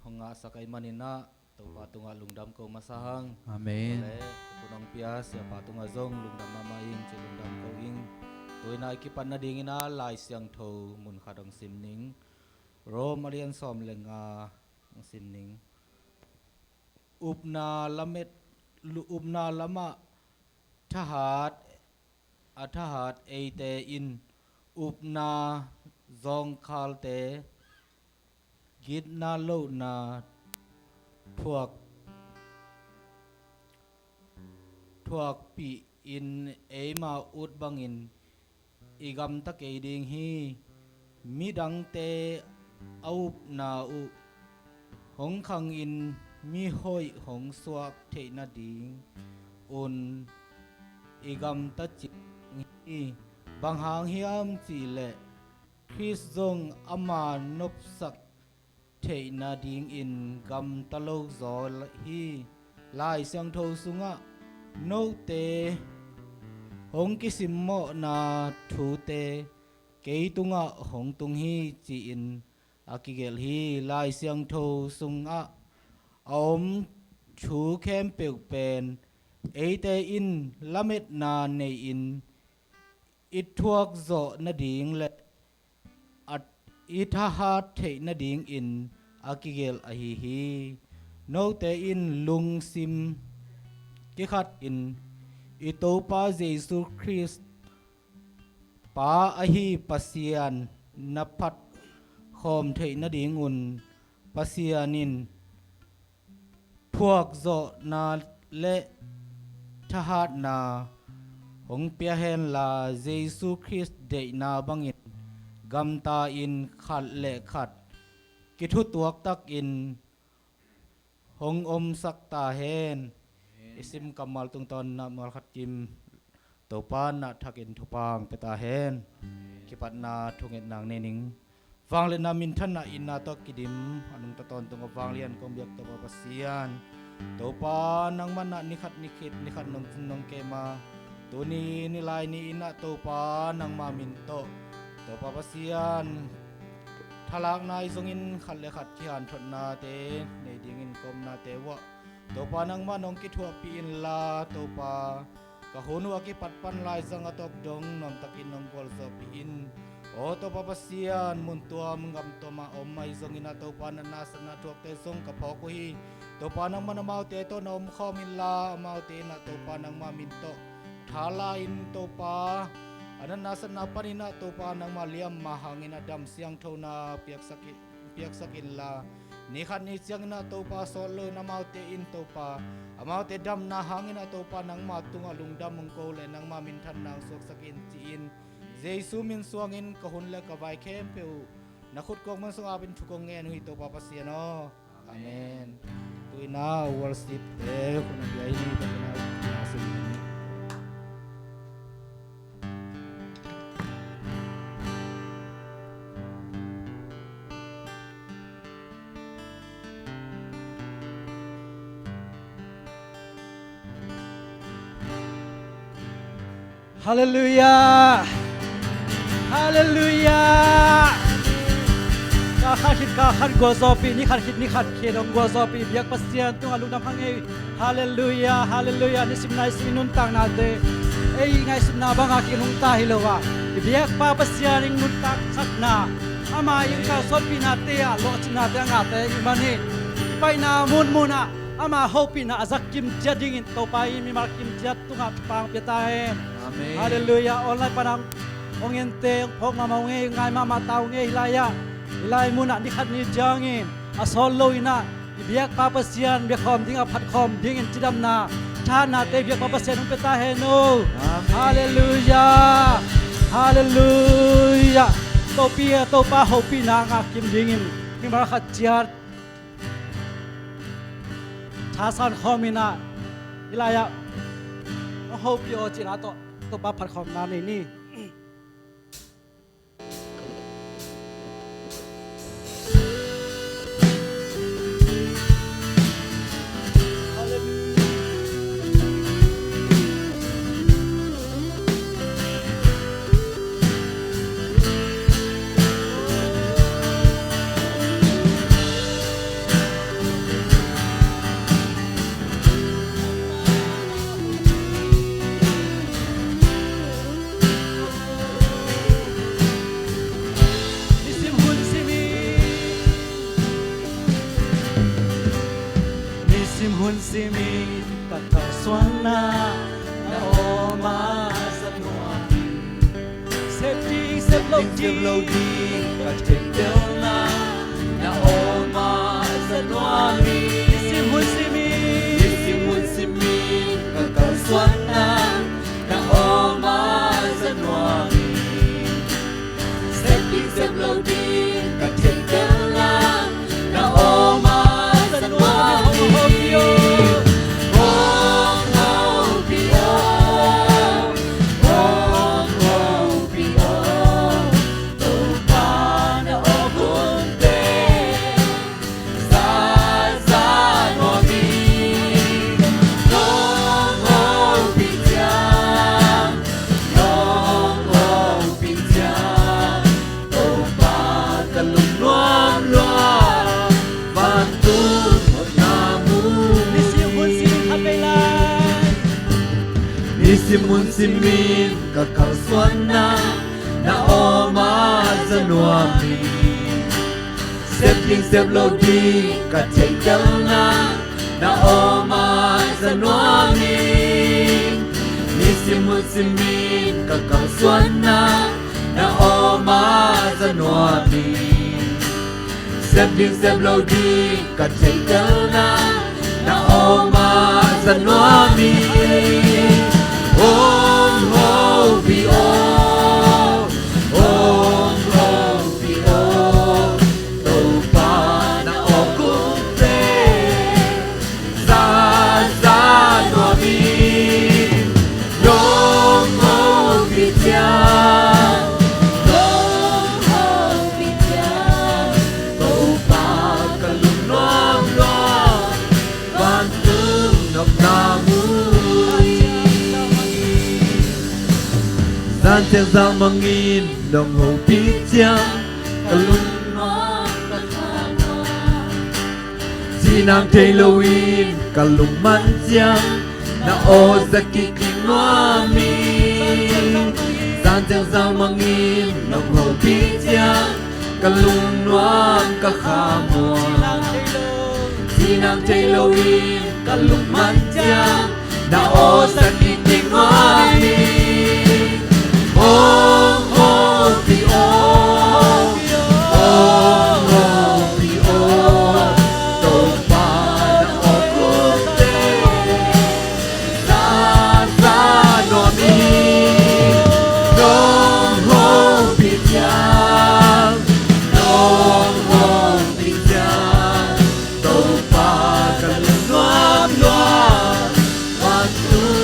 honga sakai manina to patunga lungdam ko masahang Amen. le punong pias ya patunga zong lungdam mamaing ci lungdam ko ing toina ikipan na dingina lai siang tho mun khadong simning ro marian som lenga ang simning upna lamet upna lama thahat athahat eite in upna zong khalte git na lo na thuak pi in ema ut bangin igam ta ke ding hi midang te aup na u hong khang in mi hoi hong suak the na ding un igam ta chi hi bang hang hiam chi le Chris zong ama nop sak the na ding in gam talo zo hi lai sang tho sunga no te hong kisim mo na thu te ke tunga hong tung hi chi in akigel hi lai sang tho sunga om chu kem pe pen eite in lamet na nei in it thuak zo na ding le at ithahat the na ding in akigel ahi hi no te in lung sim ki khat in ito pa Jesus Christ pa ahi pasian na phat khom the na ding un pasianin thuak zo na le thahat na hong pia hen la Jesus Christ de na bangin gam ta in khat le khat ki thu tuak tak in hong om sak ta hen isim kamal tung ton na mal khat kim to pan na thakin thupang peta hen kipat na thungit nang nening wang le na min than na in na to kidim anung ta ton tung wang lian kom biak to pasian to pa nang man na ni khat nong ke ma to ni lai ni ina to pa nang ma min to pa pasian thalak nai zongin khat le khat khian thot na te nei ding in kom na te wa to pa nang ma nong ki thua pi in la to pa ka honu ki pat pan lai zang atok dong nom takin nong gol zo pi in o to pa pasian mun tua mngam to ma om mai zongin to pa na sa na thok te zong ka pho ko hi to pa nang ma na mau te to nom khom in la mau te na to pa nang ma min to thala in to pa anan nasa na panina to pa nang maliam mahangin adam siang thona piak sakin la ni khat ni siang na to pa solo na maute in to pa amaute dam na hangin to pa nang ma tunga lungdam mong ko le nang ma min than nang sok sakin chi in jesu min suangin kahun le ka vai khem peu na khut kong man sung abin thukong nge hui to pa pasiano amen tuina worship te kun ai ni pa na asin Hallelujah. Hallelujah. Ka khat gozopi ni khat khedong gozopi biak pasian tung alung nam hangai. Hallelujah. Hallelujah. Ni simnai siminun tang na te. Ei ngai simna banga kinung ta hilowa. Biak pa pasian ing nun tak sakna. Ama yung ka sopi na te a lo china te nga te imani. Pai na mun muna. Ama hopi na azak kim jadingin to pai mi mar kim jat tunga pang petahen. amen Hallelujah. Online panam ongente phok ma nge ngai ma tau nge hilaya. Hilai muna ni khat ni jangin. Asol loina biak pa pasian biak khom ding a phat khom ding in chidam na. Thana te biak pa pasian ong petahen no. Hallelujah. Hallelujah. Topia topa hopi na nga kim dingin. Mi mar khat chiat Thasan khomina ilaya hope yo china to pa phat khom na ni Nisim hun simin kakaswana na oma sa nuami Septi seblodi katikdelna na oma sa nuami Nisim hun simin kakaswana na oma sa nuami Septi seblodi katikdelna na oma sa nuami Simun simin kakaswana na oma zanuami Sepling seblodi katikdelna na oma zanuami Simun simin kakaswana na oma zanuami Sepling seblodi katikdelna na oma zanuami Om Hopi Om Om Hopi Om Topa na okumte Sa Nuami Om Hopi Tiang Om Hopi Tiang Topa kalunong long Bantung nọc namu San Tiang Giang Mangin Đồng Hồ Pí Chiang Kalun Chi Nam Halloween Kalung Man Chiang Na O Zaki Kinoami San Tiang Giang Mangin Đồng Hồ Pí Chiang Kalung Nuam Kakhamua Chi Nam Halloween Kalung Man Chiang Na O Zaki Kinoami Om Hopi Om Om Hopi Om Topa na okumte Sa Nuami Om Hopi Tiang Om Hopi Tiang Topa kalunwam luam Bantung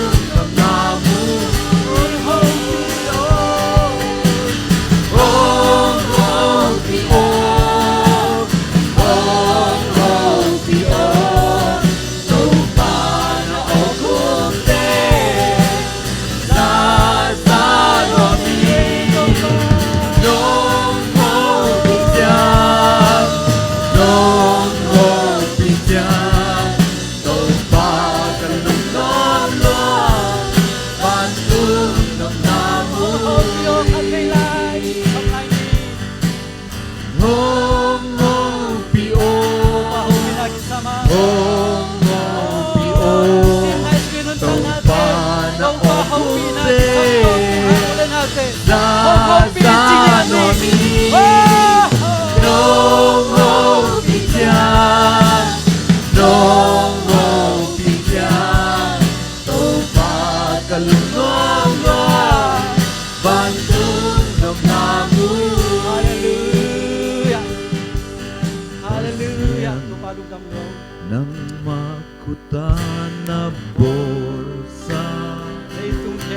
kamnamu Nang makutan na bolsa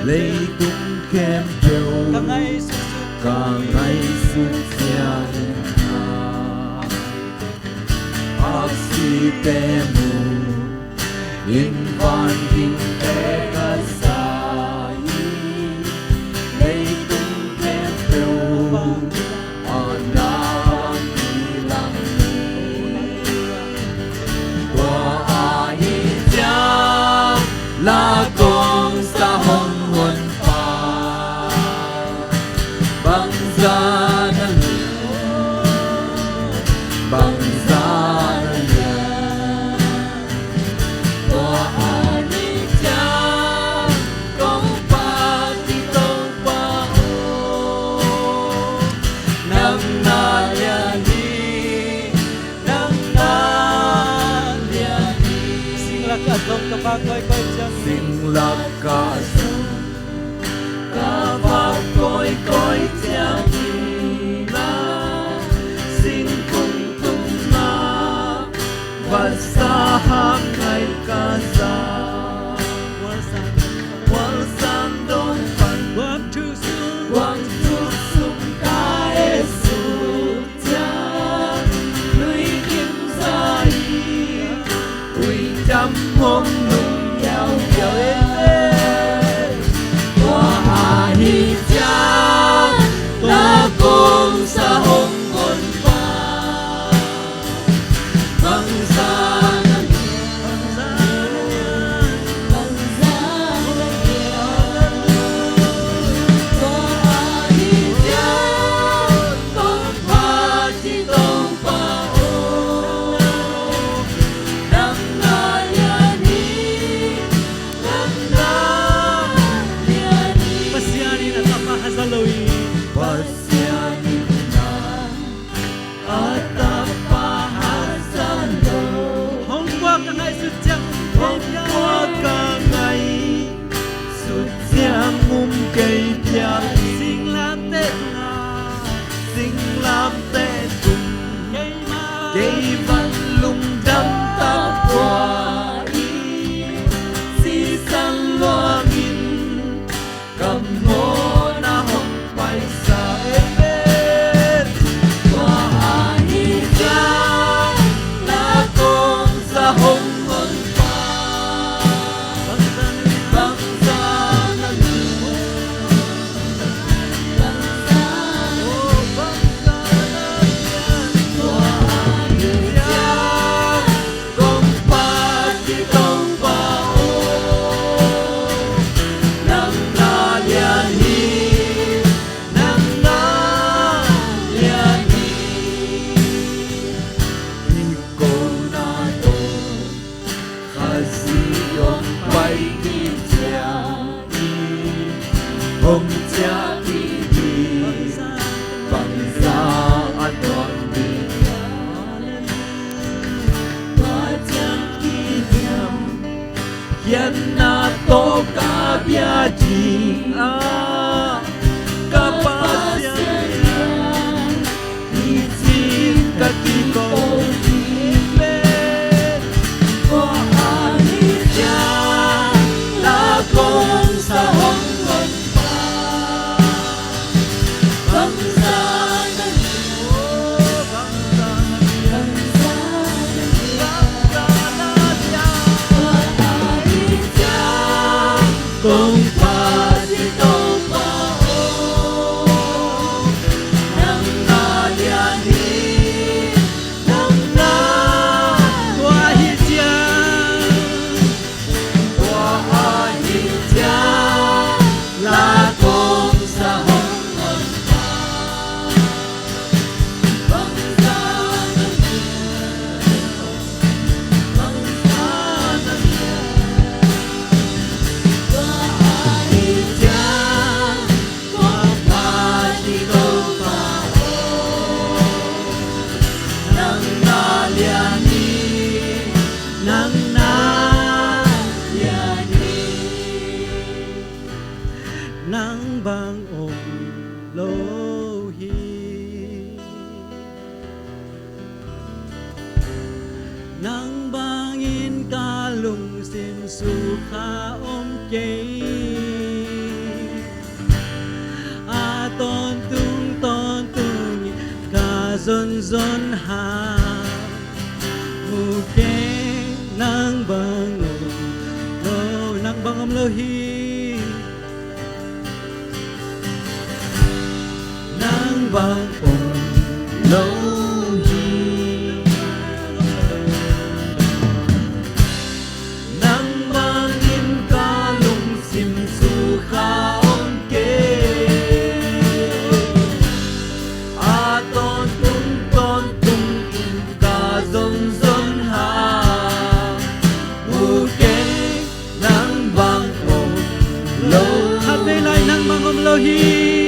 Leitung kempyo Kangay susyang Aksitemu Invan hingke kasayi Leitung kempyo Anang ilang Lagong sa honghon pa Bangsa na liyan Bangsa na liyan cả dòng cả ba coi coi chẳng sinh lạc cả sông cả ba coi chẳng na sinh cùng tung na và xa hát ngày ca sa quang san đông phận quang tu sung quang tu sung ca Giêsu cha lưới kim sa y quỳ trăm hôm nung nhau nhau em qua hà hi cha ta cùng sa hồng ngôn ba vang sa cây cha sinh làm tết cùng cây văn lung đắm tap qua si san loa nghìn cầm hô na hồng bay xa em qua hà hi cha na con sa hồng ngân pa băng sa na Hồng cha đi đi bằng giá an toàn đi và chẳng kỷ niệm hiện na to cả bia chi cả ba giang đi xin cả kỳ cầu qua ani cha là con sa hồng cùng pa di tông pa ô nang na lian hi nang na qua hi cha là con sa hồng ngân pa băng sa nang bang om lo hi nang bang in ka lung sin su kha om ke a ton tung ka zon ha mu ke nang bang om lo hi vang ồn lâu hi nắng mang in ca lung sim su kha on ke a ton tung in ca zon ha mu ke nắng vang ồn lâu hát đây lại nang bang om lo hi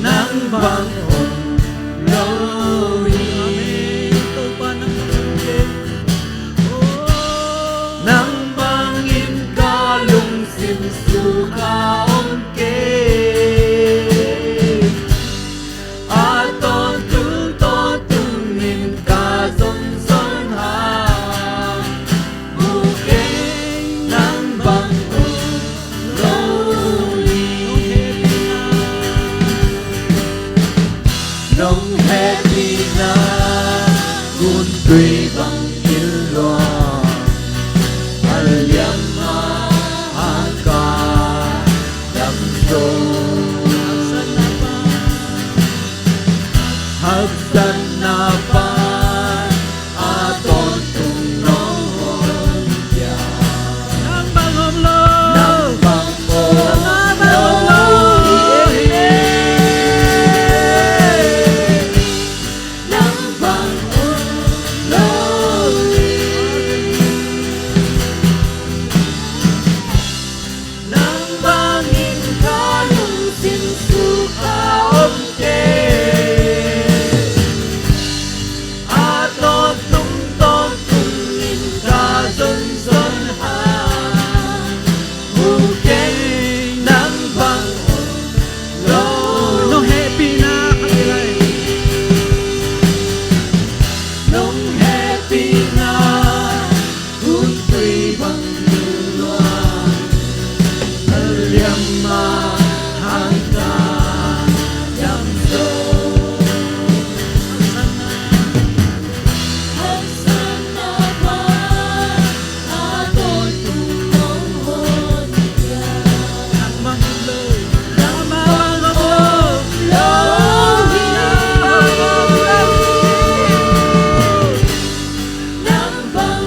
nắng vang ồn lâu hi tôi ba nắng dung xuân hà mù kinh nắng bằng lâu nông hết pina kun tùy bằng yên loa aliama haka đam sâu hấp dẫn napan aton tung nong hồn ya nang bangom lo nang bang mo nang bang nang bangin ka nung sinsuka omke aton tung tungin ka zon zon ha mungkin nang bang lo nong happy na kakilay nung happy na kun tùy bằng luan liam ma hang ka dam so hấp dẫn napan aton tung nong hồn ya nang bangom lo nang bang lo nang bang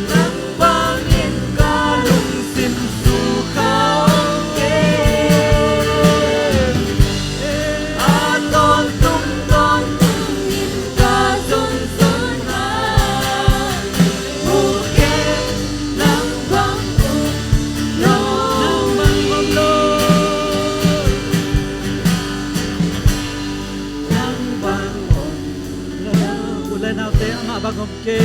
nang bangin ka lung sim su khao ke aton tung in ka zon zon ha mungkin nang bang lo bangom lo nang bang ulay na te ama bangom ke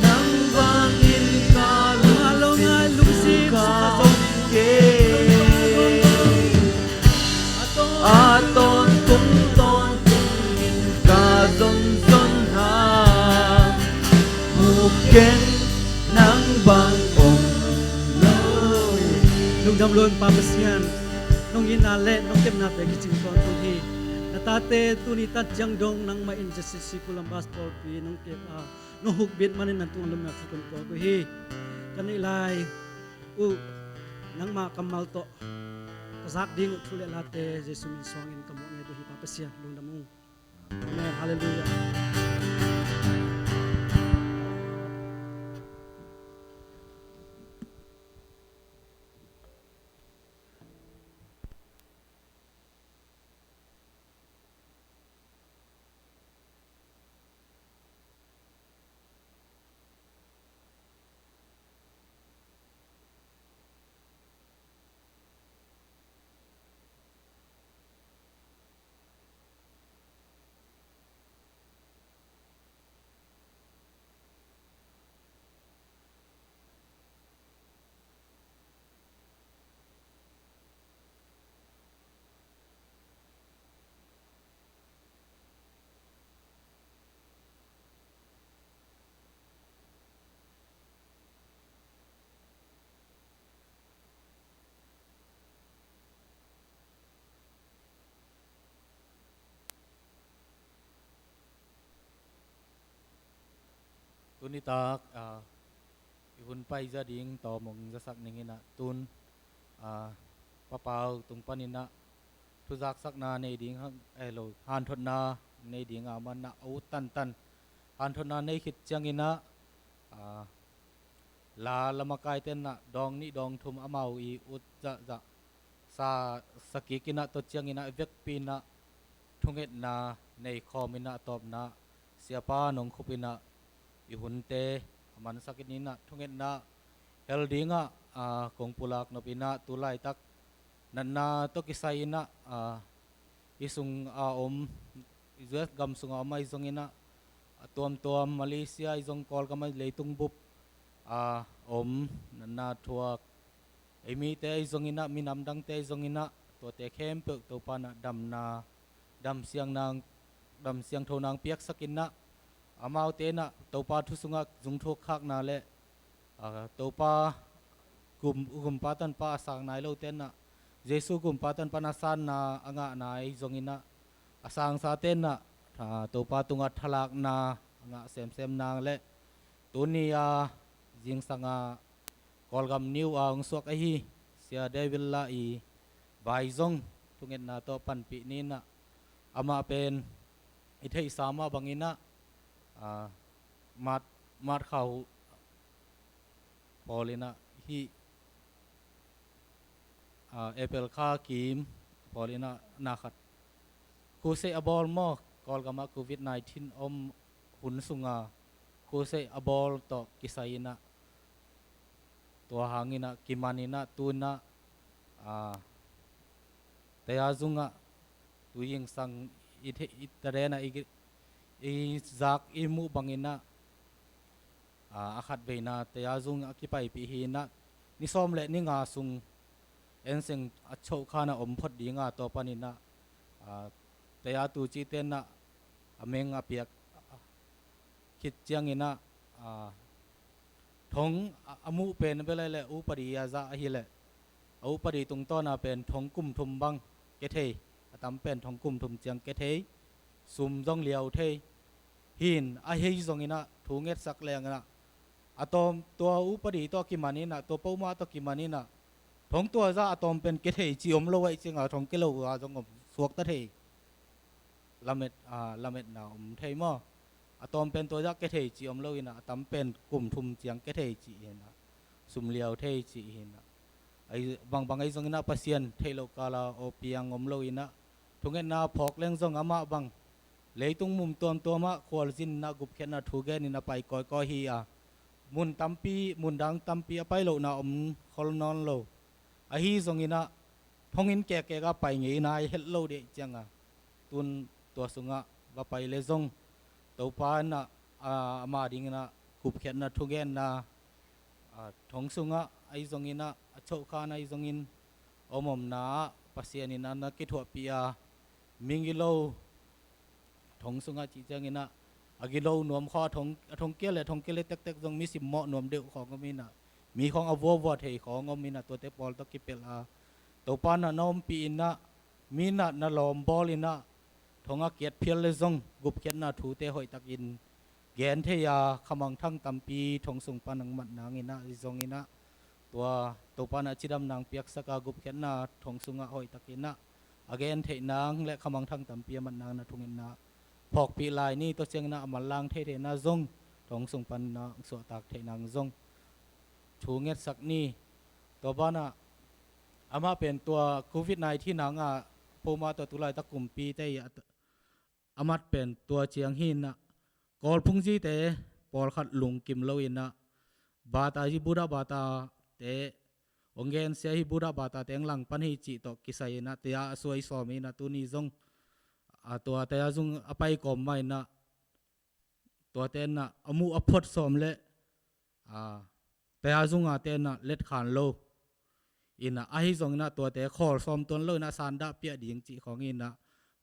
nang bangin ka along nga lungsim ka sa ke aton tung in ka zon zon ha mungkin nang bang loy nung damlon papasyan nung inale nung kemnate kiching kon tuhi natate tunitat jang dong nang ma injustice kulam passport pi nung ke no hugbit manin nan tung lumna tukon ko hi kanilay nang ma kamal to kasak ding thule late jesu min song in kamo nge tuhi papasyan nung damu amen hallelujah. Tunitak ihun pai gia ding to mong jasak ningina tun papau tung panina tuzak sak na nei ding elo han thot na nei ding aman na au tan tan han thot na nei khit changina la lamakai ten na dong ni dong thum amau I ut za za sa sakikina to changina vek pina thunget na nei khomina top na siapa nong khupina ihunte aman sakit nina thunget na heldinga kong pulak no pina tulai tak nanna to kisaina isung izuat gam sunga mai zongina tuam tuam Malaysia izong kol kamai leitung bup om nanna thuak ไอมีเตไอซงอินะมีนำดังเตไอซงอินะตัวเตเข้มเปิกตัวปานะดำนาดำเสียงนางดำเสียงโทนางเปียกสักินนะอามาเอาเตนะตัวปาทุสุงะจุงทุกขักนาเลตัวปากลุ่มปาตันปาสังนายโลเตนะเยซูกลุ่มปาตันปานาสันนาอ่างะนายซงอินะอาสังสาเตนะตัวปาตุงัดทลักนาอ่างะเซมเซมนางเลตัวนี้ยิงสังกอลกัมนิวองสวกไอฮีเสียเดวิลลาอีบายซงทุกเงินนาตัวปันปีนี้นะอามาเป็นอิทธิสามาบังอินะมาดเขาพอลินะฮีเอเปิลคากิมพอลินะนาขัดคูเซอบอลมอกอลกัมโควิด-19อมหุ่นสุงาคูเซอบอลต่อกิไซนะตัวหางอินะกิมันอินะตูนะแต่อาจุงะตัวยิงสังอิตเรนะอีจักอิมูบังอินะอาขัดเบนะแต่อาจุงะกิไปปีหินะนิสอมเลนิงาสุงเอ็นเซงอัชโชคานะอมพดดีงาตัวปานินะแต่อาตูจีเตนะอเมงอเปียกคิดจังอินะทงอมูเป็นเปเลยเลยอุปริยาจะฮิเลอุปริตรงต้นเป็นทงกุมทุมบังเกเทตามเป็นทงกุมทุมเจียงเกเทซุมจงเลียวเทหินอาเฮยจงอินะถูงเอ็ดสักแรงนะอะตอมตัวอุปริตัวกิมานินะตัวเป้ามาตัวกิมานินะทงตัวจะอะตอมเป็นเกเทจีอมโลไว้จริงอ่ะทงเกโลอ่ะจงอมสวกตะเทละเม็ดนะอมเทมออะตอมเป็นตัวยักษ์เกเทจีอมโลอินะตามเป็นกลุ่มทุมเจียงเกเทจีเห็นนะซุมเลียวเทจีเห็นนะไอ้บางไอ้จงอินะปัสเซียนเทโลกาลาโอเปียงอมโลอินะทุกเงินนาพอกเลี้ยงจงอามาบังเลยตุงมุมตัวมาควอลจินนากุบเข็นนาทุกเงินนาไปก้อยฮีมุนตัมปีมุนดังตัมปีไปโลนาอมคอลนอนโลไอ้ฮีจงอินะทงอินแก่ก็ไปงี้นายเฮลโลเดจังตุนตัวสุงะว่าไปเลจงตัวปานะมาดิงนะกุบเข็นนะทุกเงินนะทงสุงะไอจงอินะโชคานะไอจงอินอมนาปัสยานินะนักกิทวปีมิงกิโลทงสุงะจีจังอินะอากิโลนวมข้อทงเกลเต็กจงมีสิมเหมาะนวมเดือของก็มีนะมีของอวัววัดเหของก็มีนะตัวเตปอลตะกิเปลตัวปานะนอมปีนะมีนะนลอมบอลินะทงอาเกียรเพียรเลจงกุบเข็นนะถูเตหอยตะกินแกนเทียขมังทั้งตัมปีทงสุงปานังมัดนางอินะจงอินะตัวปานะจิดำนางเปียกสกากุบเข็นนะทงสุงะหอยตะกินนะอาแกนเทนางและขมังทั้งตัมปีมัดนางนะทุงอินะพอกปีลายนี่ตัวเชียงนะอมันลางเทนะจงทงสุงปานะสวตักเทนางจงชูเง็ดสักนี่ตัวบ้านะอามาเป็นตัวโควิด-19ที่นางพอมาตัวตุลาตะกุมปีแต่อามัดเป็นตัวเชียงหินนะกอลพุงจีเตปอลขัดลุงกิมโลอินะบาตาฮิบุระบาตาเตองเกนเสียฮิบุระบาตาเตงหลังปันฮิจิตอกิไซนะเตียสวยสอมีนะตุนีจงตัวเตียจงอภัยกอมไม่นะตัวเตนนะอมูอพดสอมเลเตียจงเตนนะเล็ดขานโลอินะไอจงนะตัวเตขอลสอมต้นโลนะสันดาเปียดิ่งจิของอินะ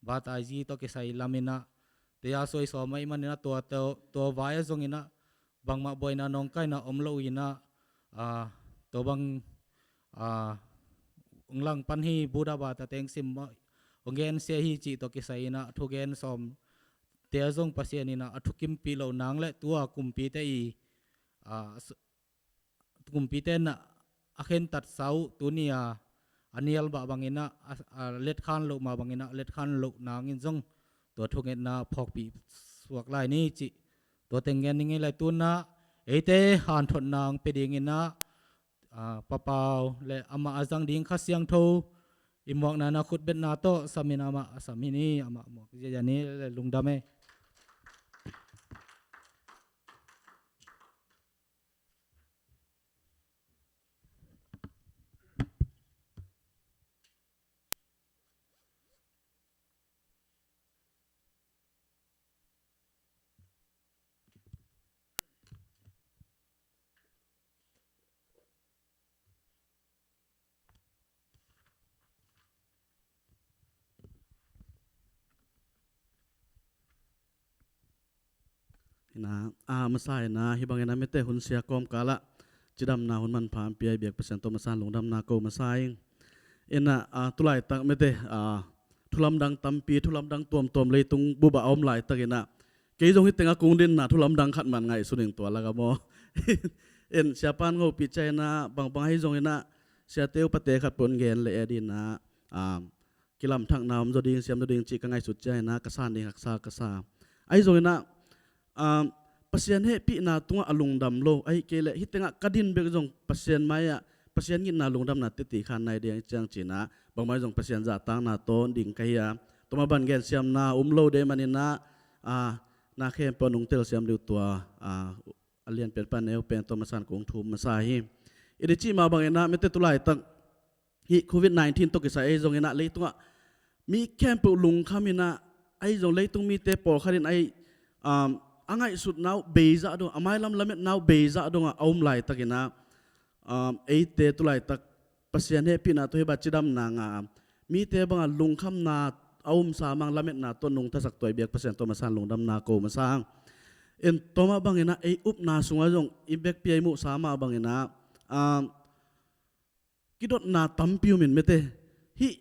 บาตาจีตอกิไซลามินะเตียสวยสอไม่มันนะตัววายจงอินะบางมาบ่อยนะน้องไก่นะอมโลอินะตัวบางองลังปันฮีบูดาบาตาเตงซิมองเกนเสียฮีจิตอกิไซนะทุเกนสอมเตียจงปัสยานินะทุกิมปีโลนางและตัวกุมปีเตอีกุมปีเตนะอาเข็นตัดเสาตัวนี้อันนี้อัลบะบางอินะเล็ดขันโลมาบางอินะเล็ดขันโลนางอินจงตัวทุเกนนะพอกปีสวกลายนี้จิตัวเต็งเงินยังไงเลยตัวนะเอเตหันทนนางไปดิ่งอินะปะเปาและอามาอาจังดิ่งข้าเสียงโทอิมวกนานาคุดเบ็ดนาโตสามินามาสามินีอามาหมวกเจยานี้ลุงดำเม นะมาใส่นะฮิบังเงินไม่เตะหุ่นเสียกอมกาละจิดำนาหุ่นมันผ่านเปียเบียกเปอร์เซ็นต์ตัวมาสานลงดำนาโกมาใส่เอ็นตุลายตักไม่เตะทุลำดังตั้มปีทุลำดังตัวเลยตุงบุบะอมไหลตักเอ็นเกยจงฮิตเตงกุ้งดินนะทุลำดังขัดมันไงสุดหนึ่งตัวละกับโมเอ็นเสียปันงูปีใจนะบางให้จงเอ็นเสียเตียวปะเตะขัดปนเงินเลยดินนะกิลำทักน้ำจดิงเสียมจดิงจีกังไงสุดใจนะกระซานดิงหักซากระซาไอ้จงเอ็นpasien he pi na tunga alungdam lo ai kele hitenga kadin be jong pasien maya pasien ngin na lungdam na ti khan nai deng chang china bangmai jong pasien za tang na ton ding kaya toma ban gen siam na lo de manina na khem ponung tel siam du tua alian pen pan neu pen tomasan kong thum masa hi ide chi ma bangena mete tulai tak hi covid 19 to kisa ai jong ena le tunga mi camp lung khamina ai jong le tung mi te por kharin ai angai sut nau beza do amai lam lamet nau beza do nga aum lai takina ei te tu lai tak pasien he pina to he bachidam na nga mi te banga lungkham na aum sa mang lamet na to nung tasak toy biak pasien to masan lungdam na ko masang en toma bangena ei up na sunga jong ibek pi mu sama bangena kidot na tampiu min mete hi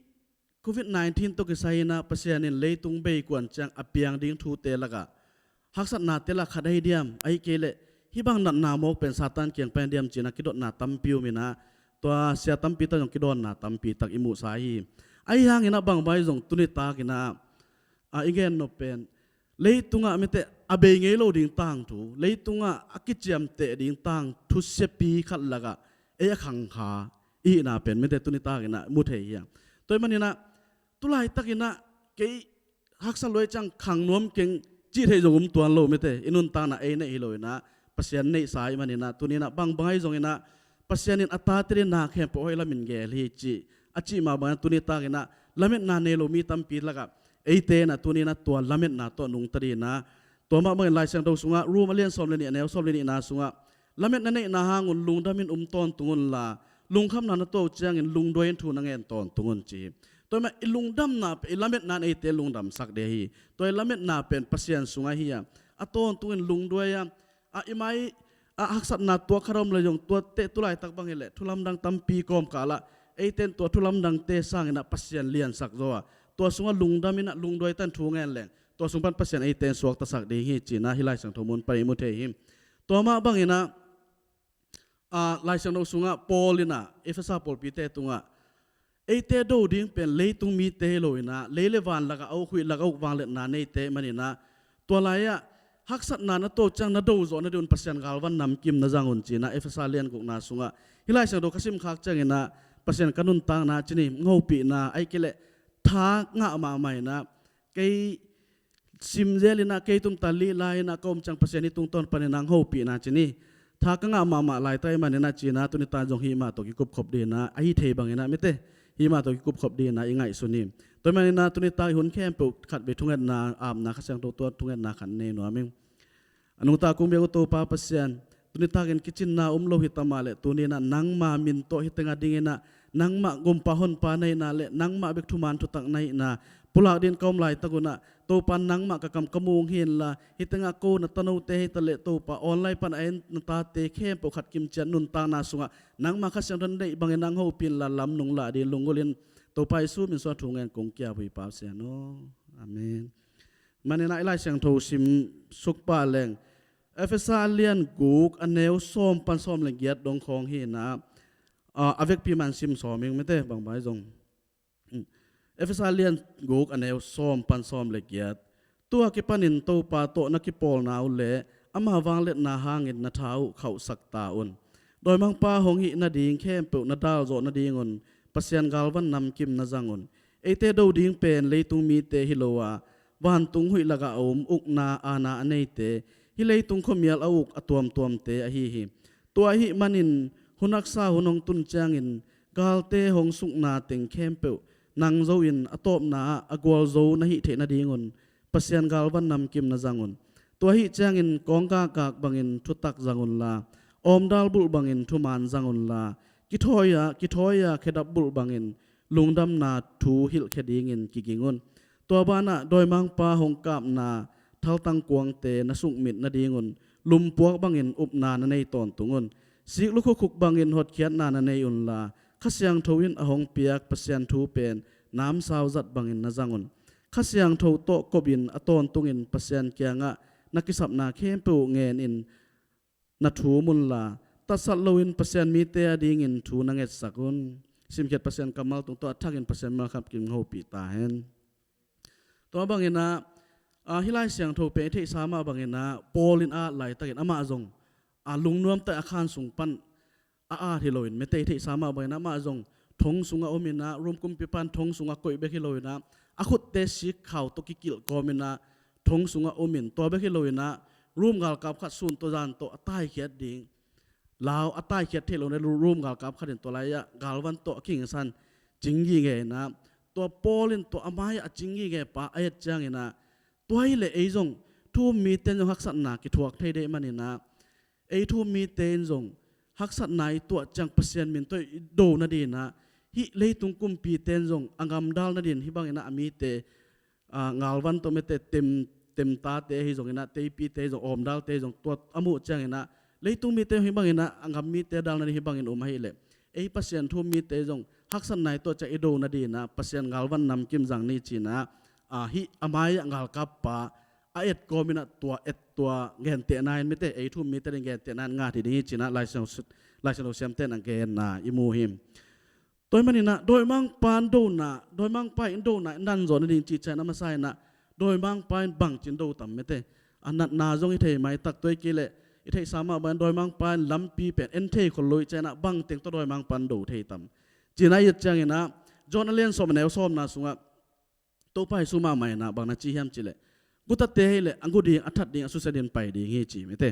covid 19 to kisaina pasien in leitung be kwan chang apiang ding thu te laga haksat na tela khadai diam ai kele hibang na namok pen satan kyang pen diam china kidot na tampiu mina to sia tampi ta jong kidon na tampi tak imu sai ai hang ina bang bai jong tunita kina igen no pen leitunga mete abe ngei lo ding tang thu leitunga akichiam te ding tang thu sepi khat laga e khang kha i na pen mete tunita kina mu thei ya toy manina tulai takina ke haksa loi chang khang nom kengจีเทจงตัวโลไม่เตอินุนตานะเอเนฮิโลนะปัสยานในสายมันนะตัวนี้นะบางให้จงนะปัสยานินอัตตาเตรินาแค่พอให้ละมินเกลฮิจีอาจีมาบางตัวนี้ตากินะละเม็ดนาเนโลมีตั้มปีละกับเอเตนะตัวนี้นะตัวละเม็ดนาตัวนุงตรีนะตัวมาเมื่อไล่เสียงดาวสุงะรู้มาเลี้ยงสอบเลยนี่แนวสอบเลยนี่นาสุงะละเม็ดนั่นเองนาหางุนลุงดามินตอนตุงุนละลุงคำนั้นโตเจียงลุงโดยทูนังเงินตอนตุงุนจีตัวมาลุงดำนาเป็นละเม็ดนานเอเตลุงดำสักเดียตัวละเม็ดนาเป็นปัสยานสุงะเฮียต้นตัวลุงด้วยอีไม้หักสัตนาตัวคารมเลยยงตัวเตะตุไลตักบังเอเล่ทุลำดังตั้มปีกอมกาละเอเตนตัวทุลำดังเตะสร้างนะปัสยานเลียนสักตัวตัวสุงะลุงดำมินะลุงด้วยตันทูงเงินแหลงตัวสุงปันปัสยานเอเตนสวกตสักเดียจีน่าฮิไลสังทมุนไปมุเทหิมตัวมาบังเอนะไลสังโนสุงะปอลินะเอฟซาปอลปีเตตุงะไอเตโดดิ้งเป็นเลยตุงมีเตโลยนะเลยเลวันละก็เอาคุยละก็วางเล็ดนาในเตมันนี่นะตัวไรอะฮักสัตนานะโตจังนะดูโซนะดูนปัสยันกาลวันนำกิมนะจังหุ่นจีนะเอฟซาเลียนกุกนาสุงะฮิไลเสียงดูคัสิมคักจังนะปัสยันกันุนตังนะจีนี่งูปีนะไอเกล็ดท้างะมาใหม่นะไกซิมเจลินะไกตุมตัลลีไลนะก็มจังปัสยันนี่ตุงต้นปนนังงูปีนะจีนี่ท้ากงะมาไลไตมันนี่นะจีนะตุนิตาจงฮีมาตกิกุบขบดีนะไอเทบังนะไม่เตฮีมาตัวกุบขบดีนะยังไงสุนีตัวมันนะตัวนี้ตายหุ่นแค่ปลุกขัดไปทุ่งเงินนานะขัดเสียงตัวทุ่งเงินนาขันเนนัวมิงอนุตาคุมเบกุโตปาปัสยันตัวนี้ตากันกิจินนาโลหิตมาเลตัวนี้นะนังมามินโตหิตงาดิ่งนะนังมากุมปะหนปาในนาเลนังมาเบกทุมันทุตักในนาปุลาดินกอมไหลตะกุนะตัวปันนังมากะกำกมุงเห็นละหิตงาโกนตะโนเตหิตเลตัวปะออนไลน์ปันเอ็นนตาเตเข้มปขัดกิมจันนุนตานาสุงะนังมาขัดเสียงรันได้บางนังหูปินละลำนุงละดีลุงกุลินตัวไปสู้มินสวดทุ่งเงินกงเกียบุยปาเสียโนอาเมนมันในไล่เสียงโทซิมสุกปาแรงเอฟเอซาเลียนกูกอันเนวส้มปันส้มละเอียดดงคองเฮนะอเวกพีมันซิมสอมิงไม่ได้บางใบจงเอฟเอซาเลียนกูกอันเนวส้มปันส้มละเอียดตัวกิปันินตัวปาโตนักกิปอลนาวเละอามาวางเล็ดนาหางเงินนาเท้าเข่าสักตาอุนโดยมังปาหงหินาดิงเข้มเปิลนาดาวโจนาดิงอุนปัสยันกาลวันนำกิมนาจังอุนเอเตโดดิ้งเป็นเลยตุงมีเตฮิโลวาวันตุงหุยละกะอมอุกนาอาณาอันเนเตฮิเลยตุงขมียลอุกอตวมเตอหิหิตัวหิมันินหุนักซาหุนงตุนจางอินกาลเตหงสุกนาเต็งเข้มเปิลนังโจอินอตบนาอกวลโจนาหิเทนาดิงอุนปัสยันกาลวันนำกิมนาจังอุนตัวหิจางอินกองกากากบังอินทุตักจังอุนลาอมดัลบุลบังอินทุมานจังอุนลากิทอยาเคดับบุลบังอินลุงดำนาทูฮิลเคดิงินกิกิงุนตัวบ้านะโดยมังปาหงกาบนาท thal tang kuang te na sung mit na dingun lum puak bangin up na na nei ton tungun sik lu khuk bangin hot khiat na na nei un la khasyang thoin ahong piak pasyan thu pen nam saw zat bangin na zangun khasyang tho to kobin aton tungin pasyan kyanga nakisap na khem pu ngen in na thu mun la tasal loin pasyan mi te ading in thu na nget sakun simkhet pasyan kamal tung to athakin pasyan ma khap kim ho pi ta hen to bangina hilai siang tho pe the sama bangina polin a lai takin ama zong lung nuam ta akhan sung pan hiloin me te the sama bangina ma zong thong sunga omina rum kum pi pan thong sunga koi be hiloina akhut te sik khaw to kikil komina thong sunga omin to be hiloina room gal kap khat sun to jan to atai khiat ding lao atai khiat thelo ne room gal kap khatin to laya galwan to king san jinggi ge na to polin to amaya jinggi ge pa ayat chang ina toile ei jong thu mi ten jong haksat na ki thuak thei de manina ei thu mi ten jong haksat nai to chang pasien min to do na di na hi leitung kum pi ten jong angam dal na din hi bang ina ami te ngalwan to me te tem ta te hi jong ina te pi te jong om dal te jong to amu chang ina leitung mi te hi bang ina angam mi te dal na hi bang in hi le ei pasien thu mi te jong haksat nai to cha ido na di na pasien ngalwan nam kim jang ni china hi amaya ngal kappa aet komina tua et tua gen te nine mete ei thu mi te gen te nan nga ti di china lai sang sem ten ang gen na imu him toy manina doi mang pan do na doi mang pa in do na nan zon ding chi chana ma sai na doi mang pan bang chin do tam mete anat na jong i thei mai tak toy kile i thei sama ban doi mang pan lampi pen en thei khol loi chana bang teng to doi mang pan do thei tam china yet chang ina jon alien som ne som na sunga to pai suma mai na bang na chi hiam chile guta te hele angudi athat ding asu sedin pai ding hi chi mete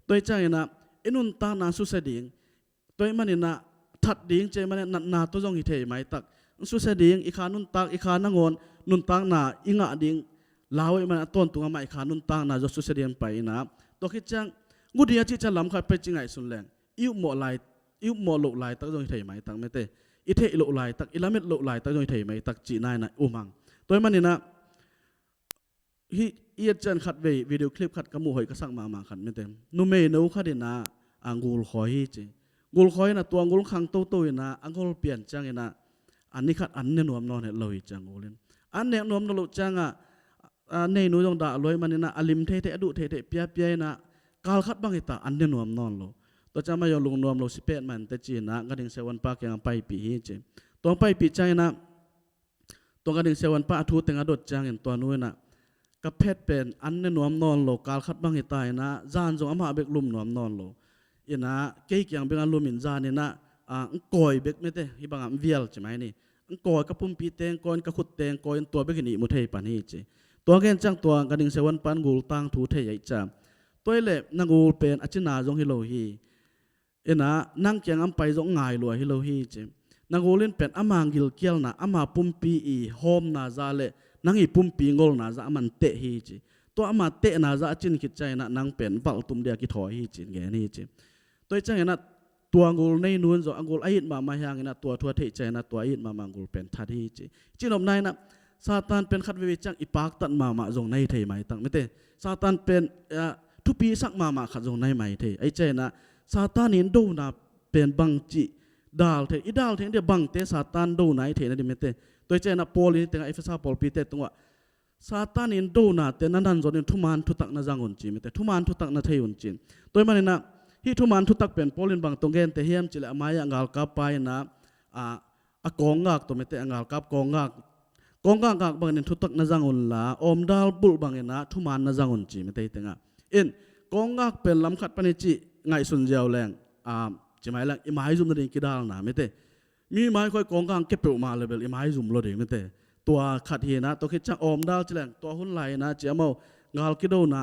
toy chang ina inun ta na su seding toy manina that ding che man na to jong hi thei mai tak su seding i khanun tak i khanangon nun tak na inga ding lawi man ton tunga mai khanun tak na jo su sedin pai na to khi chang ngudi chi cha lam kha pe chingai sun leng iu mo lo lai tak jong hi thei mai tak mete i thei lo lai tak ilamet lo lai tak jong hi thei mai tak chi nai na umang toy manina hi iet chan khat ve video clip khat kamu hoi ka sang ma khat me tem nu me no khadina angul khoi hi che gul khoi na tuang gul khang to na angol pian chang ina ani khat an ne nuam non he loi chang ulen an ne nuam no lo changa nei nu jong da loi manina alim the the adu the the pia na kal khat bang ita an ne nuam non lo to chama yo lung nuam lo si pet man te chi na gading sewan pa kyang pai pi hi che tong pai pi china tong gading sewan pa thu tenga dot chang en to nu na ka phet pen an ne nuam non lo kal khat bang ita na zan jong ama bek lum nuam non lo ina ke kyang beng an lumin zan ina koi bek mete hi bang am vial chmai ni koi ka pum pi teng kon ka khut teng koin to bek ni mu thei pan hi che to gen chang to gading sewan pan gul tang thu thei ai cha toile nangul pen achina jong hi lo hi ina nang kyang am pai jong ngai lo hi lo hi che nangolin pen amangil kial na ama pumpi i hom na za le nangi pumpi ngol na za man te hi chi to ama te na za chin khit chai na nang pen wal tum dia ki thoi hi chin ge ni chi toy chang na tua ngol nei nun zo angol ait ma hyang na tua thua thei chai na tua ait ma mangol pen that hi chi chinom nai na satan pen khat ve chang ipak tan ma jong nai thei mai tang mete satan pen thupi sak ma khat jong nai mai thei ai chai na satan in do na pen bang chi dal the idal the de bang te satan do nai the na di mete toy chena pol ni tenga efesa pol pi te tungwa satan in do na te nan zon in thuman thu tak na jangon chi mete thuman thu tak na theiun chin toy manina hi thuman thu tak pen polin bang tonggen te hiam chile amaya ngal ka pai na a kongak to mete angal kap kongak gak bang nin thu tak na jangon la om dal bul bang ena thuman na jangon chi mete tenga in kongak pen lam khat pani chi ngai sun jaw leng chimai lang imai zum na din kidal na mete mi mai khoi kong gang ke pe ma level imai zum lo de mete tua khat hi na to khit chang om dal chlang to hun lai na chemo ngal ki do na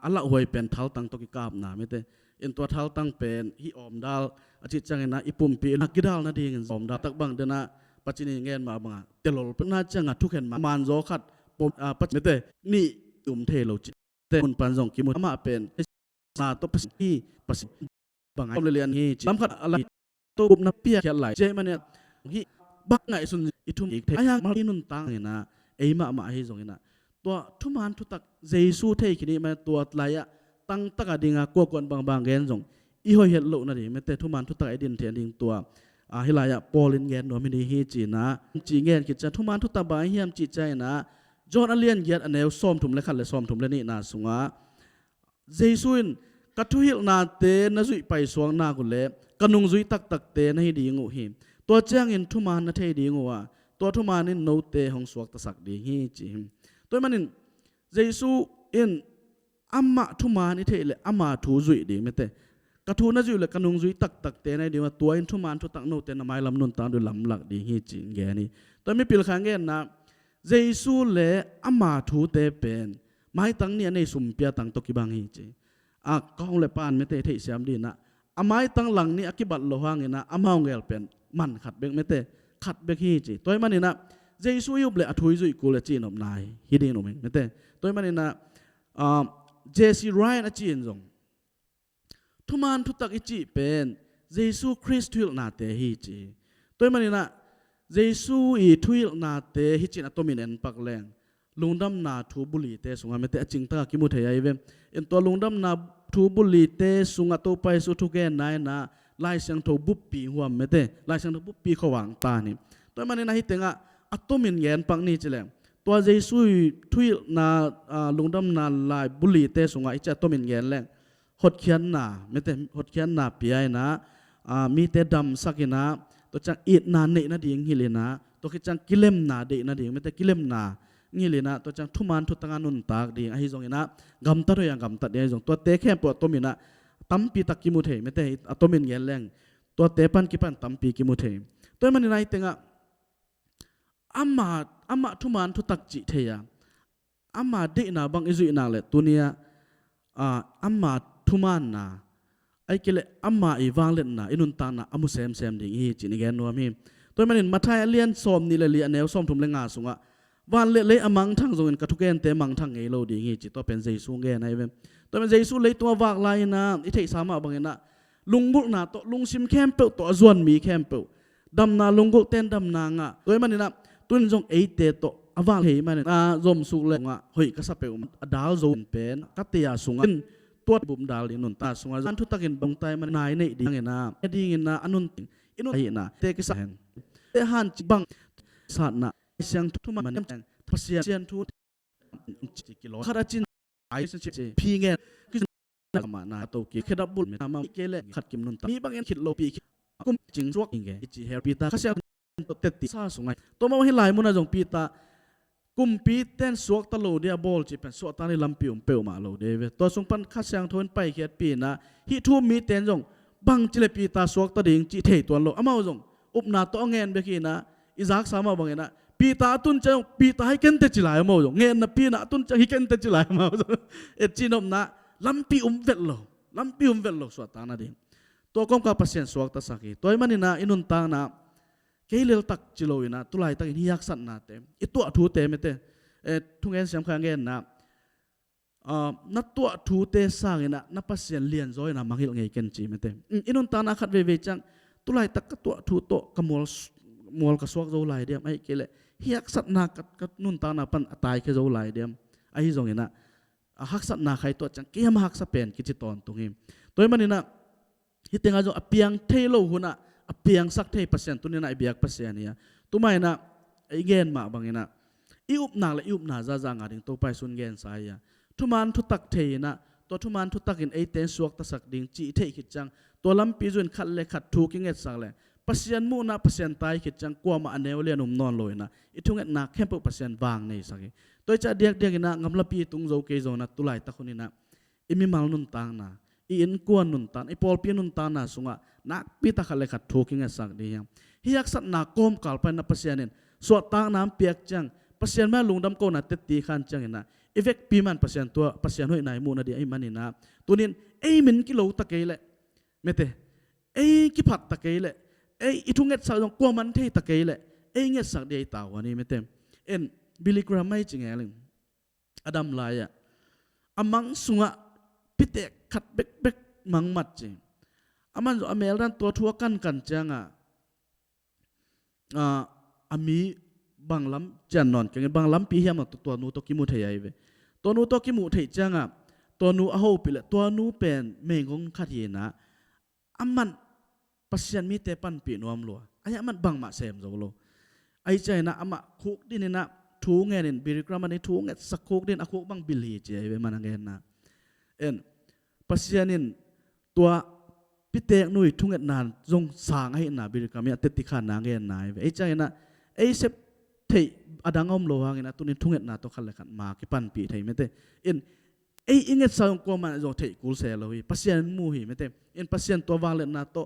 ala hoi pen thal tang to ki kap na mete in to thal tang pen hi om dal achi chang na ipum pi na kidal na ding om dal tak bang de na pachini ngen ma banga telol pe na changa thuken ma man zo khat pom pach mete ni the lo chi te kun pan jong ki mu ma pen na to pasi pasi bang ai lian hi lam khat ala to bup na pia khel lai je mane hi bak ngai sun ithum ik the ayang mal inun tang ina eima ma hi jong ina ตัวทุมันทุตักเยซูเทคินีมันตัวลายะตั้งตักดิ่งกวนบางเกนจงอีหอยเห็ดโลนั่นเองไม่แต่ทุมันทุตักไอเดียนเทียนดิ่งตัวฮิลายะปอลินเกนโนมินีฮีจีนะจีเกนกิจทุมันทุตักบางเฮียมจีใจนะจอนอเลียนเกียรอันเอวซ้อมถุมเล็กขัดเลยซ้อมถุมเล็กนี่นาสุงะเยซูนกัทุหิลนาเตนจุยไปสวงนากุเล่กันุงจุยตักเตนให้ดีงูหิมตัวเจ้างอินทุมันนั่นเทดีงูอ่ะตัวทุมานินโนเตของสวกตะสักดีฮีจิมตัวมันนินเยซูอินอัมมาทุมานิเทเลอัมมาทูจุยดีไม่เตกระทูน่าจุยเลกันุงจุยตักเตในดีว่าตัวอินทุมันทุตักโนเตนไม่ลำนุนตามดูลำหลักดีฮีจิแกนี่ตัวไม่ปิลขังเงินนะเยซูเลอัมมาทูเตเป็นไม่ตั้งเนี่ยในสุมเปียตั้งตกิบังฮีจิก็คงเลยปานไม่เตะเสียมดีนะอาไม้ตั้งหลังนี่อกิบัตโลหังนี่นะอามาเงลเป็นมันขัดเบกไม่เตะขัดเบกฮีจีตัวมันนี่นะเจสุยุบเลยอถุยจุยกูเลยจีนอมนายฮิดีนอมไม่เตะตัวมันนี่นะเจสีไรน์อจีนจงทุมันทุตักอิจิเป็นเจสุคริสต์ทุยนาเตฮีจีตัวมันนี่นะเจสุอีทุยนาเตฮิจินอตมินเอ็นปักแรงลุงดำนาทูบุลีเตสุงาไม่เตะจิงตากิมุเทียไอเวมเอ็นตัวลุงดำนาทูบุลีเตสุงาโตไปสุทุเกนนายนะไล่เสียงทูบุปปีหัวไม่เตะไล่เสียงทูบุปปีขวางตานี่ตัวมันนี่นะฮิตเงะอัตมินเงินปังนี่จิเลงตัวเจสุยทุยนาลุงดำนาไล่บุลีเตสุงาอิจอัตมินเงินแรงหดเขียนนาไม่เตะหดเขียนนาปีไอนะมีเตดำสักนะตัวจังอิดนาเนนะดิ่งฮิเลนะตัวคิดจังกิเลมนาเดนะดิ่งไม่เตะกิเลมนางี้เลยนะตัวจังทุมันทุตังานุนตากดีไอ้จงนะกำตัดอย่างกำตัดเดียจงตัวเตะแค่ปวดตัวมินะตั้มปีตักกิมุเทไม่แต่ตัวมินเงี้ยแรงตัวเตะปันกิปันตั้มปีกิมุเทตัวมันในตึงอ่ะอามาทุมันทุตักจิเทียอามาเดน่าบางอิจุยนาเลยตัวเนี้ยอามาทุมันนะไอ้เกลอามาอีวางเล่นนะอินุนตานะอามุเซมดิ่งฮีจินิแกนนัวมีตัวมันมาไทยเลียนซ้อมนี่เลยเลียนแนวซ้อมทุ่มเลงงาสุงอ่ะวันเละอมังทั้งจงกระทุกเกนเตมังทั้งเอโลดีงี้จิตตัวเป็นเจสุงเกนไอเวมตัวเป็นเจสุเลยตัววากลายนะอิเทสามาบังเงินนะลุงบุกนาตัวลุงซิมแคมเปิลตัวจวนมีแคมเปิลดำนาลุงกุเต้นดำนางอ่ะตัวมันนี่นะตัวนี้จงเอเตตัวอวางเฮมันนะจอมสุกเลยอ่ะเฮ้ยกษัตริย์เปิลดาวโจนเป็นกัตยาสุงอ่ะตัวบุมดาวลินุนตาสุงอ่ะอันทุตักินบังไตมันนายในดีเงินนะดีเงินนะอันนุนอินุนไอนะเตกิสันเตหันจิบังสัตนะเสียงทุมันมันพัศยานทุกกิโลขนาดจินไอซ์เจพีเงินคือนักมานาโตกิเคดับบุลเมตามาเกเลขัดกิมนุนตามีบางอย่างคิดโลปีกุมจิงสวกอิงเกจิเฮลปีตาข้าเสียตัวเตติซาสุงไงตัวมาให้หลายมุนจงปีตากุมปีเต้นสวกตะโลเดียบอลจีเป็นสวกตาในลำปิวเปลมาโลเดเวตัวสงปันข้าเสียงทนไปเขียดปีนะฮิทูมีเต้นจงบังจิเลปีตาสวกตะดิ่งจิเทตัวโลอามาจงอุปนาตัวเงินเบกีนะอิซักสามาบังเงินะปีตาตุนจะปีตาให้เกินเตจิลายมาจงเงินนะปีนะตุนจะให้เกินเตจิลายมาจงจีนอมนะลำปิวเวลโลลำปิวเวลโลสวดตานาดิ่งตัวก้มกับพัศยานสวกตาสักตัวมันนี่นะอินุนตานะเกลียลตักจิโลยนะตุลายตักอินฮิยักสันนะเต็มอิตัวทูเต็มเต็มทุกเงินเสียงข้างเงินนะนัดตัวทูเตสังนะนับพัศยานเลียนจอยนะมังฮิลเงยเกินจีเต็มอินุนตานะขัดเวจังตุลายตักตัวทูโตกมอลกสวกโจไลเดียมไอ้เกลียฮิยักสันนะกัดนุนตานะปันตายแค่โจไลเดียมไอ้จงเห็นนะฮักสันนะใครตัวจังเกี่ยมฮักสัเป็นกิจตอนตรงนี้ตัวมันนี่นะฮิตเตงอาจจะเปียงเทโลหุนะเปียงสักเทเปอร์เซ็นต์ตัวนี้นะไอเบียกเปอร์เซ็นต์เนี่ยตัวไม่นะไอเกนมาบางนะอิอุบนาและอิอุบนาจะจางอะไรตัวไปสุนเกนสายทุมันทุตักเทนะตัวทุมันทุตักอินไอเตนสวกตะสักดิ่งจีเทคิดจังตัวลำปีจุนขัดเลยขัดถูกิงเงสักเลยเปอร์เซ็นต์มูนะเปอร์เซ็นต์ตายคิดจังกลัวมาอันเนวเลียนุ่มนอนลอยนะอิทุงเงนักแค่เปอร์เซ็นต์วางในสักตัวจะเดียกนะงำละปีตุงโจเกโจนะตุไลตะคนนี้นะอิมิมาลนุนตางนะอินกวนนุนตานไอปอลปีนุนตานะสุงะนักปีตะขัดเลยขัดถูกิงเงสักดียังฮิยักสัตนักโกมกาลไปนะเปอร์เซ็นต์สวดตางน้ำเปียกจังเปอร์เซ็นต์แม่ลุงดำโกนะเตตีขันจังนะเอฟเฟกปีมันเปอร์เซ็นต์ตัวเปอร์เซ็นต์ห้อยไหนมูนะดีไอมันนี่นะตัวนี้ไอมินกิโลตะเกยเลยไม่เตไอกิพัดตะเกยเลยไออิทุงเงสักจงกลัวมันเทตะเกยเลยไอเงสักดีไอตาวนี่ไม่เต็มเอ็นบิลิกราไม่จริงไงลิงอดัมลายอามังสุงะพิเตขัดเบกมังมัดจริงอามันอเมริกันตัวทัวกันจังอามี บางล้ำจันนอนกันบางล้ำปีเฮียมาตัวนูตัวกิมุเทียเวตัวนูตัวกิมุเทียจังอ่ะตัวนูอาหูปิเลตัวนูเป็นเมงงขัดเยนะอามันปัศยันมีเตปันปีนวมลัวไอ้มันบางมาเซมจงโลไอ้ใจนะอามาคุกดินนะทูเงินบิริกรามันในทูเงินสักคุกดินอาคุกบางบิลลีเจเวมันเงินนะปัศยันินตัวพิเตกนุยทุ่งเงินนานจงสางให้นาบิริกรามีเตติขานางเงินนายไอ้ใจนะไอ้เซปเทอดังอมโลหะเงินนะตัวนี้ทุ่งเงินนาตัวขันเลยขันมาคิปันปีไทยไม่เตไอ้เงินสาวก็มันจะเทกุลเซลเลยปัศยันมูฮีไม่เตปัศยันตัววางเล่นนาโต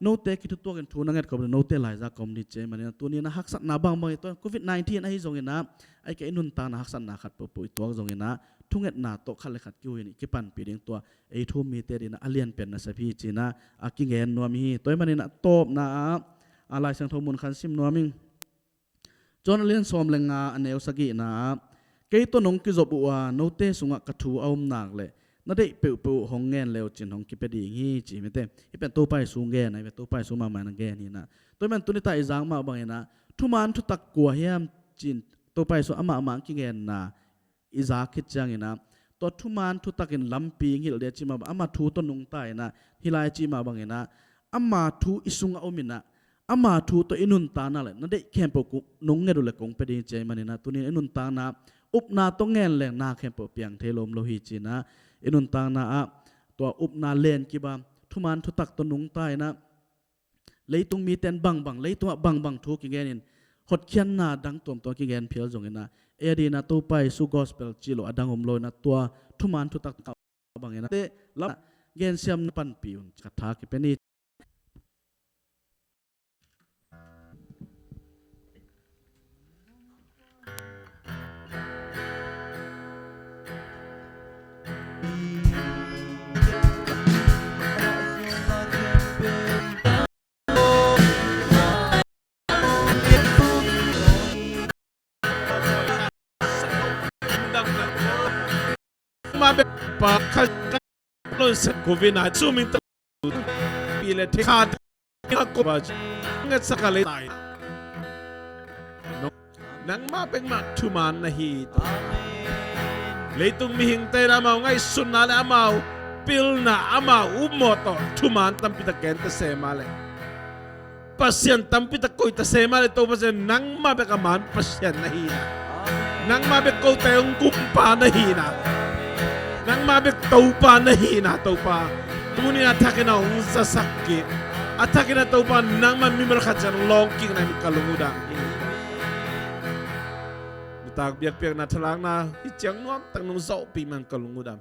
โนเตคิดตัวกันทูนังเงินก็เป็นโนเตไลซ์จากคอมดิเจมันเนี่ยตัวนี้นะฮักษณะบางตัวโควิด-19ไอ้จงเงินนะไอ้แกอินุนตานะฮักษณะขัดปุ๊บตัวจงเงินนะทุ่งเงินนาโตขัดเลยขัดกิ้วนี่คิปันปีเดียงตัวไอ้ทุ่มมีเตดินะอเลียนเป็นนะสัพพีจีนะอากิเงินนัวมีตัวมันเนี่ยนะโตบนะอะไรสังทมุนขันซิมนัวมิงจนเลียนสอมเลงาอันเอวสกีนะเกยตัวนงกิจบัวโนเตสุงะกระทูเอาหนักเลยนั่นได้เปิวหงเงินเร็วจินหงกิปดีงี้จีไม่เต้ที่เป็นตัวไปสูงเงินไอ้เป็นตัวไปสูงมานังเงินนี่นะตัวมันตัวนี้ตายจางมาบางนะทุมันทุตักกัวเฮียมจินตัวไปสูงอามากิเงินนะอิจาคิดจังนะตัวทุมันทุตักกินลำปีงิลเดียจิมาอามาทูต้นนงตายนะฮิลายจิมาบางนะอามาทูอิสุงเอามินะอามาทูตัวอินุนตานั่นแหละนั่นได้แค่ปกุนงเงินดูแลกงไปดีใจมันนะตัวนี้อินุนตานะอุปนาต้องเงินแหล่งนาแค่ปเปียงเทลมโลหิจีนะอินุนตานะตัวอุปนาเลนกิบามทุมันทุตักตัวนุงใต้นะเลยตรงมีเต็นบังเลยตัวบังทุกิเงินหดเขียนนาดังตัวกิเงินเพียวจงนะเอดีนะตัวไปสู่กอสเปลจิโลอดังอมโลนะตัวทุมันทุตักบังนะเตลับเงินเสียมปันปิวขัดทากิเป็นนี่มาเป็นปากขัดลนสักกูวินาซูมิตปีเลทิขาดนักกบจเงินสักอะไรตายนังมาเป็นมาทุมันนะฮีเลยตุงมีหิงเตนะมาไงสุนนะละมาปิลนะอามาอุโมโตทุมันตั้มพิตาเกนตะเสมาเลยปัศยันตั้มพิตากุยตะเสมาเลยตัวปัศยันนังมาเป็นกมันปัศยันนะฮีนังมาเป็นกูเตงกุมปานะฮีนะนังมาเบกตัวปานะฮีนะตัวปาตัวนี้อาทักนะอุนซาสักเกอาทักนะตัวปานังมามีมรขจันลองกิ้งนะมีกาลุงอุดังมีตากเบียกเปียกนะทลางนะที่จังนวมตั้งนุ่งโซปีมันกาลุงอุดัง